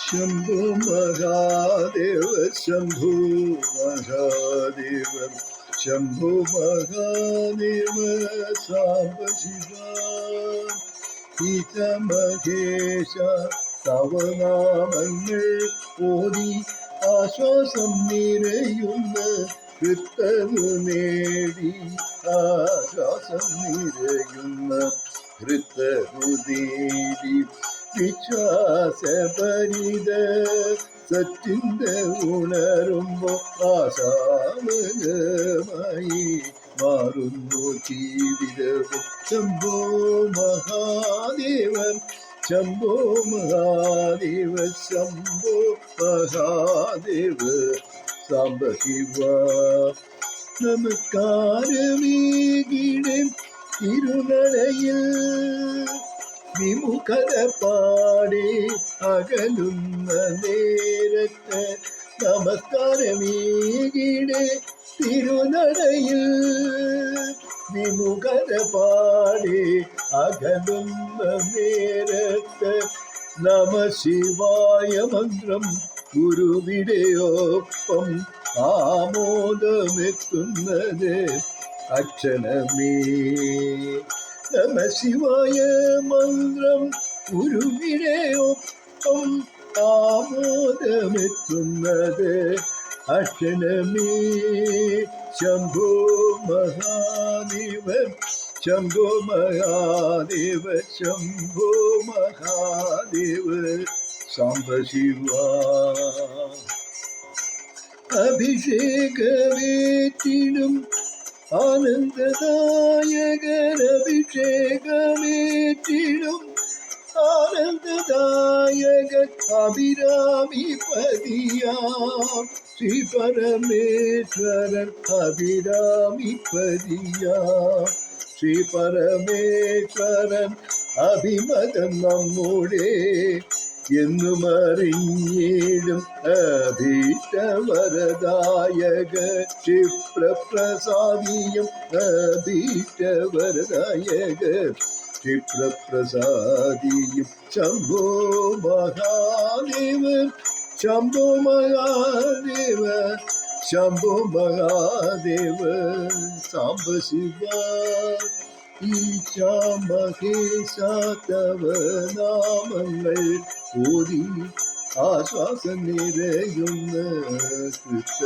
ശംഭോ മഹാദേവ ശംഭോ മഹാദേവ ശംഭോ മഹാദേവ സാംബ ശിവ ഈശ മഹേശ തവനാമങ്ങൾ ഓതി ആശ്വാസം നിറയുന്ന കൃത്തനു നേടി ആശ്വാസം നിറയുന്ന കൃത്തനു നേടി വിശ്വാസപരിത സച്ചിന്ത ഉണരുമ്പോ ആശാമകമായി മാറുന്നു ജീവിതവും ശംഭോ മഹാദേവൻ ശംഭോ മഹാദേവ ശംഭോ മഹാദേവ സാംബ ശിവ നമസ്കാരമേകിടെ തിരുനടയിൽ വിമുഖത പാടി അകലുന്ന നേരത്ത് നമസ്കാരമേകിടെ തിരുനടയിൽ വിമുഖത പാടി അകലുന്ന നേരത്ത് നമ ശിവായ മന്ത്രം ഗുരുവിടെയൊപ്പം ആമോദമെത്തുന്നത് അക്ഷണമേ നമ ശിവായ മന്ത്രം ഗുരുവിടെയൊപ്പം ആമോദമെത്തുന്നത് അക്ഷണമേ ശംഭോ മഹാദേവ ശംഭോ മഹാദേവ ശംഭോ മഹാദേവ സാംബ ശിവ അഭിഷേകമേറ്റിടും ആനന്ദദായകരഭിഷേകമേറ്റിടും ആനന്ദദായക അഭിരാമിപതിയാം ശ്രീ പരമേശ്വരൻ അഭിരാമിപതിയാം ശ്രീ പരമേശ്വരൻ അഭിമതം നമ്മുടെ എന്നും അറിഞ്ഞിടും അഭീഷ്ടവരദായക ക്ഷിപ്രപ്രസാദിയും അഭീഷ്ടവരദായക ക്ഷിപ്രപ്രസാദിയും ശംഭോ മഹാദേവ ശംഭോ മഹാദേവ ശംഭോ മഹാദേവ സാംബ ശിവ ഈശ മഹേശ തവ നാമങ്ങൾ ഓതി ആശ്വാസം നിറയുന്ന കൃഷ്ണ